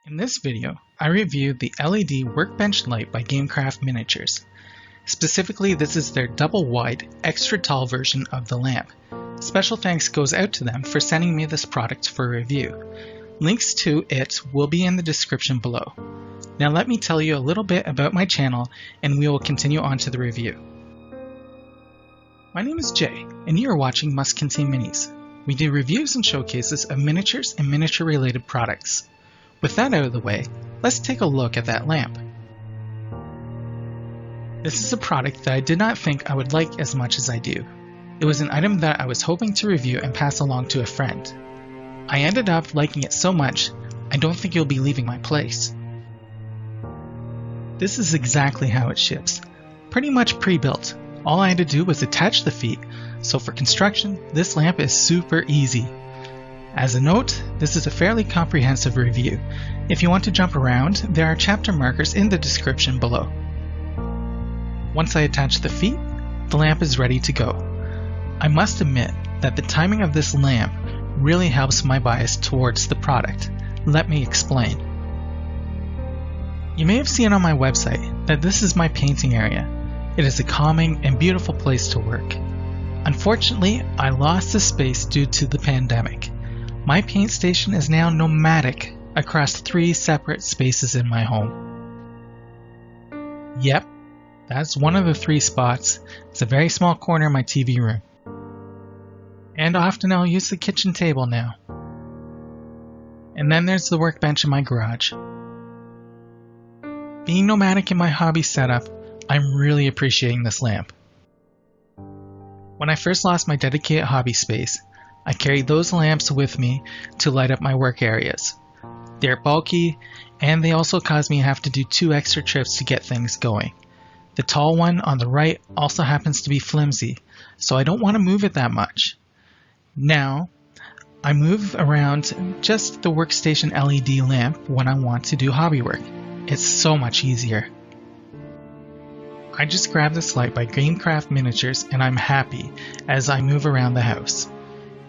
In this video, I reviewed the LED Workbench Light by Gamecraft Miniatures. Specifically, this is their double-wide, extra-tall version of the lamp. Special thanks goes out to them for sending me this product for review. Links to it will be in the description below. Now let me tell you a little bit about my channel and we will continue on to the review. My name is Jay, and you are watching Must Contain Minis. We do reviews and showcases of miniatures and miniature-related products. With that out of the way, let's take a look at that lamp. This is a product that I did not think I would like as much as I do. It was an item that I was hoping to review and pass along to a friend. I ended up liking it so much, I don't think you'll be leaving my place. This is exactly how it ships. Pretty much pre-built. All I had to do was attach the feet, so for construction, this lamp is super easy. As a note, this is a fairly comprehensive review. If you want to jump around, there are chapter markers in the description below. Once I attach the feet, the lamp is ready to go. I must admit that the timing of this lamp really helps my bias towards the product. Let me explain. You may have seen on my website that this is my painting area. It is a calming and beautiful place to work. Unfortunately, I lost the space due to the pandemic. My paint station is now Nomadic across 3 separate spaces in my home. Yep, that's one of the 3 spots. It's a very small corner of my TV room. And often I'll use the kitchen table now. And then there's the workbench in my garage. Being nomadic in my hobby setup, I'm really appreciating this lamp. When I first lost my dedicated hobby space, I carried those lamps with me to light up my work areas. They're bulky, and they also cause me to have to do 2 extra trips to get things going. The tall one on the right also happens to be flimsy, so I don't want to move it that much. Now, I move around just the workstation LED lamp when I want to do hobby work. It's so much easier. I just grabbed this light by Gamecraft Miniatures and I'm happy as I move around the house.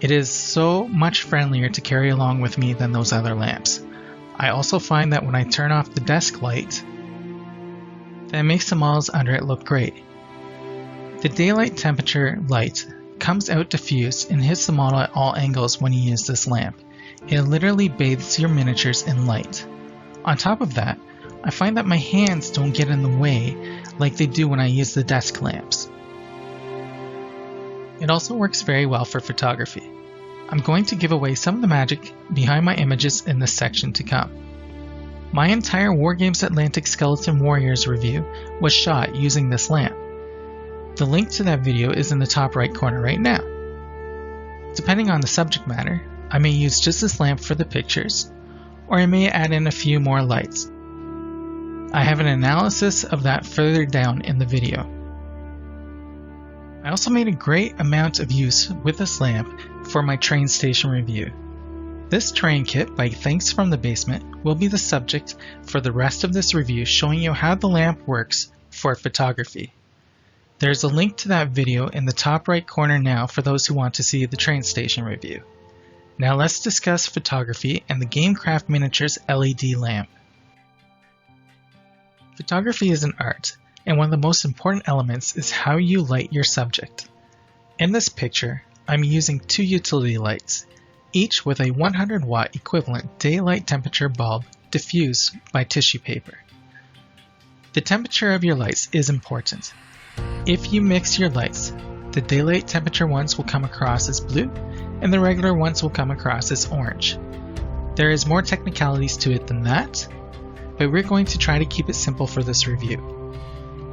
It is so much friendlier to carry along with me than those other lamps. I also find that when I turn off the desk light, that makes the models under it look great. The daylight temperature light comes out diffused and hits the model at all angles when you use this lamp. It literally bathes your miniatures in light. On top of that, I find that my hands don't get in the way like they do when I use the desk lamps. It also works very well for photography. I'm going to give away some of the magic behind my images in this section to come. My entire Wargames Atlantic Skeleton Warriors review was shot using this lamp. The link to that video is in the top right corner right now. Depending on the subject matter, I may use just this lamp for the pictures, or I may add in a few more lights. I have an analysis of that further down in the video. I also made a great amount of use with this lamp for my train station review. This train kit by Thanks from the Basement will be the subject for the rest of this review, showing you how the lamp works for photography. There's a link to that video in the top right corner now for those who want to see the train station review. Now let's discuss photography and the Gamecraft Miniatures LED lamp. Photography is an art, and one of the most important elements is how you light your subject. In this picture, I'm using 2 utility lights, each with a 100 watt equivalent daylight temperature bulb diffused by tissue paper. The temperature of your lights is important. If you mix your lights, the daylight temperature ones will come across as blue, and the regular ones will come across as orange. There is more technicalities to it than that, but we're going to try to keep it simple for this review.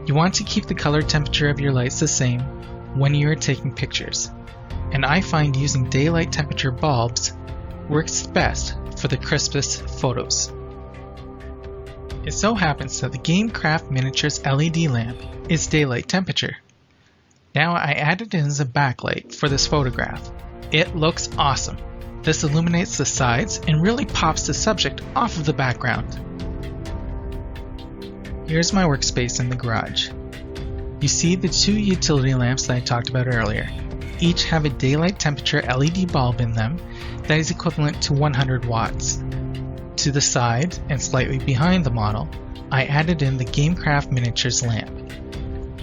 You want to keep the color temperature of your lights the same when you are taking pictures, and I find using daylight temperature bulbs works best for the crispest photos. It so happens that the Gamecraft Miniatures LED lamp is daylight temperature. Now I added in as a backlight for this photograph. It looks awesome. This illuminates the sides and really pops the subject off of the background. Here's my workspace in the garage. You see the 2 utility lamps that I talked about earlier. Each have a daylight temperature LED bulb in them that is equivalent to 100 watts. To the side and slightly behind the model, I added in the GameCraft Miniatures lamp.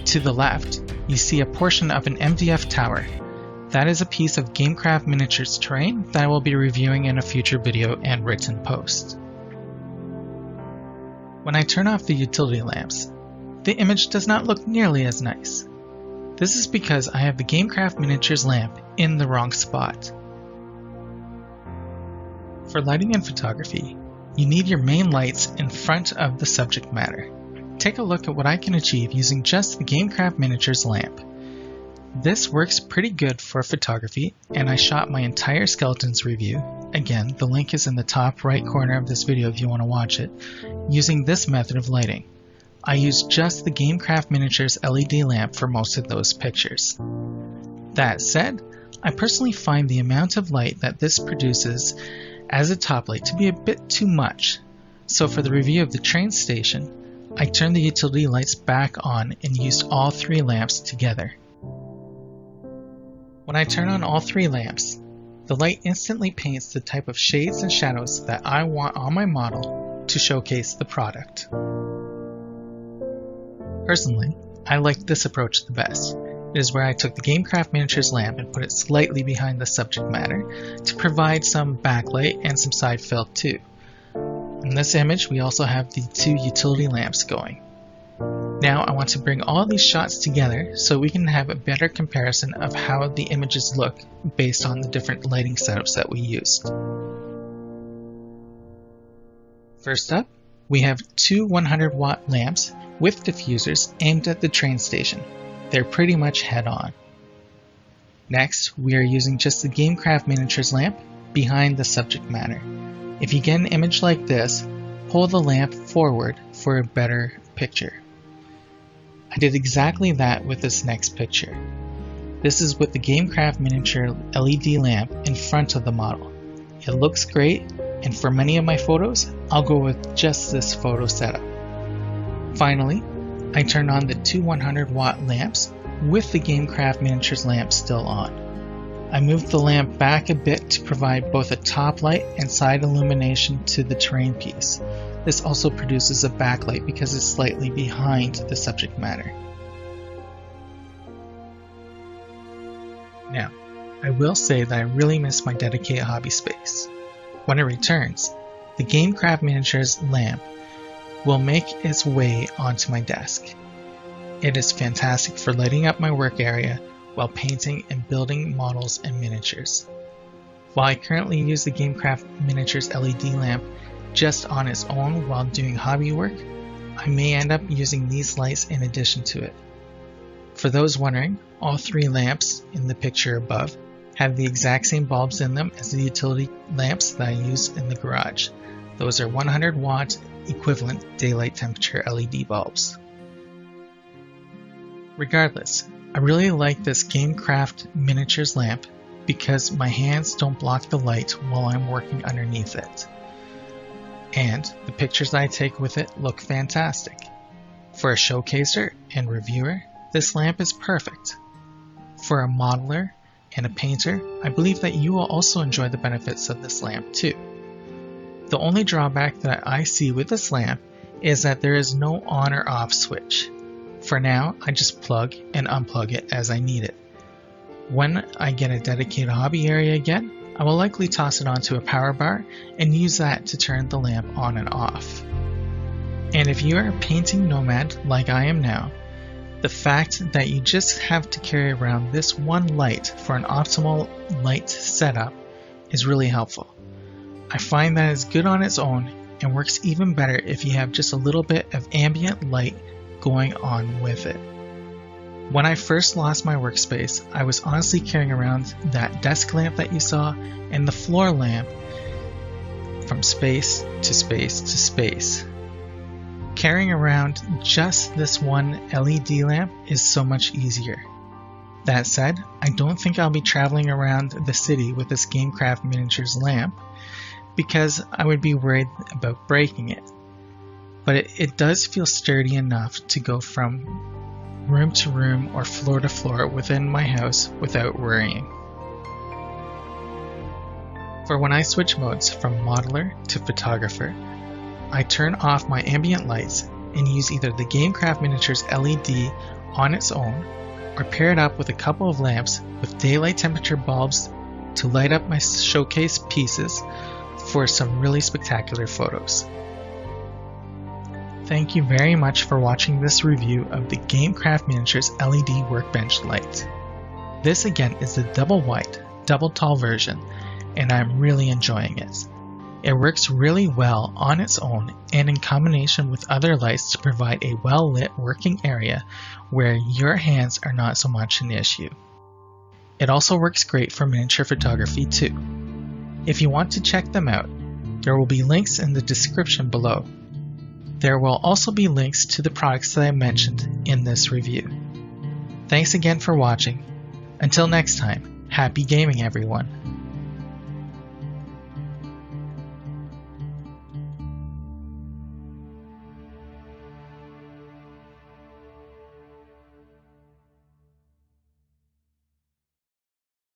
To the left, you see a portion of an MDF tower. That is a piece of GameCraft Miniatures terrain that I will be reviewing in a future video and written post. When I turn off the utility lamps, the image does not look nearly as nice. This is because I have the GameCraft Miniatures lamp in the wrong spot. For lighting and photography, you need your main lights in front of the subject matter. Take a look at what I can achieve using just the GameCraft Miniatures lamp. This works pretty good for photography, and I shot my entire skeletons review, again the link is in the top right corner of this video if you want to watch it, using this method of lighting. I used just the GameCraft Miniatures LED lamp for most of those pictures. That said, I personally find the amount of light that this produces as a top light to be a bit too much, so for the review of the train station, I turned the utility lights back on and used all three lamps together. When I turn on all three lamps, the light instantly paints the type of shades and shadows that I want on my model to showcase the product. Personally, I like this approach the best. It is where I took the GameCraft Miniatures lamp and put it slightly behind the subject matter to provide some backlight and some side fill too. In this image, we also have the two utility lamps going. Now I want to bring all these shots together so we can have a better comparison of how the images look based on the different lighting setups that we used. First up, we have two 100-watt lamps with diffusers aimed at the train station. They're pretty much head-on. Next, we are using just the GameCraft Miniatures lamp behind the subject matter. If you get an image like this, pull the lamp forward for a better picture. I did exactly that with this next picture. This is with the GameCraft Miniature LED lamp in front of the model. It looks great, and for many of my photos, I'll go with just this photo setup. Finally, I turned on the two 100-watt lamps with the GameCraft Miniatures lamp still on. I moved the lamp back a bit to provide both a top light and side illumination to the terrain piece. This also produces a backlight because it's slightly behind the subject matter. Now, I will say that I really miss my dedicated hobby space. When it returns, the GameCraft Miniatures lamp will make its way onto my desk. It is fantastic for lighting up my work area while painting and building models and miniatures. While I currently use the GameCraft Miniatures LED lamp just on its own while doing hobby work, I may end up using these lights in addition to it. For those wondering, all three lamps in the picture above have the exact same bulbs in them as the utility lamps that I use in the garage. Those are 100-watt equivalent daylight temperature LED bulbs. Regardless, I really like this GameCraft Miniatures lamp because my hands don't block the light while I'm working underneath it. And the pictures I take with it look fantastic. For a showcaser and reviewer, this lamp is perfect. For a modeler and a painter, I believe that you will also enjoy the benefits of this lamp too. The only drawback that I see with this lamp is that there is no on or off switch. For now, I just plug and unplug it as I need it. When I get a dedicated hobby area again, I will likely toss it onto a power bar and use that to turn the lamp on and off. And if you are a painting nomad like I am now, the fact that you just have to carry around this one light for an optimal light setup is really helpful. I find that it's good on its own and works even better if you have just a little bit of ambient light going on with it. When I first lost my workspace, I was honestly carrying around that desk lamp that you saw and the floor lamp from space to space to space. Carrying around just this one LED lamp is so much easier. That said, I don't think I'll be traveling around the city with this GameCraft Miniatures lamp because I would be worried about breaking it. But it does feel sturdy enough to go from room to room or floor to floor within my house without worrying. For when I switch modes from modeler to photographer, I turn off my ambient lights and use either the GameCraft Miniatures LED on its own or pair it up with a couple of lamps with daylight temperature bulbs to light up my showcase pieces for some really spectacular photos. Thank you very much for watching this review of the GameCraft Miniatures LED Workbench Light. This again is the double white, double tall version, and I'm really enjoying it. It works really well on its own and in combination with other lights to provide a well-lit working area where your hands are not so much an issue. It also works great for miniature photography too. If you want to check them out, there will be links in the description below. There will also be links to the products that I mentioned in this review. Thanks again for watching. Until next time, happy gaming everyone.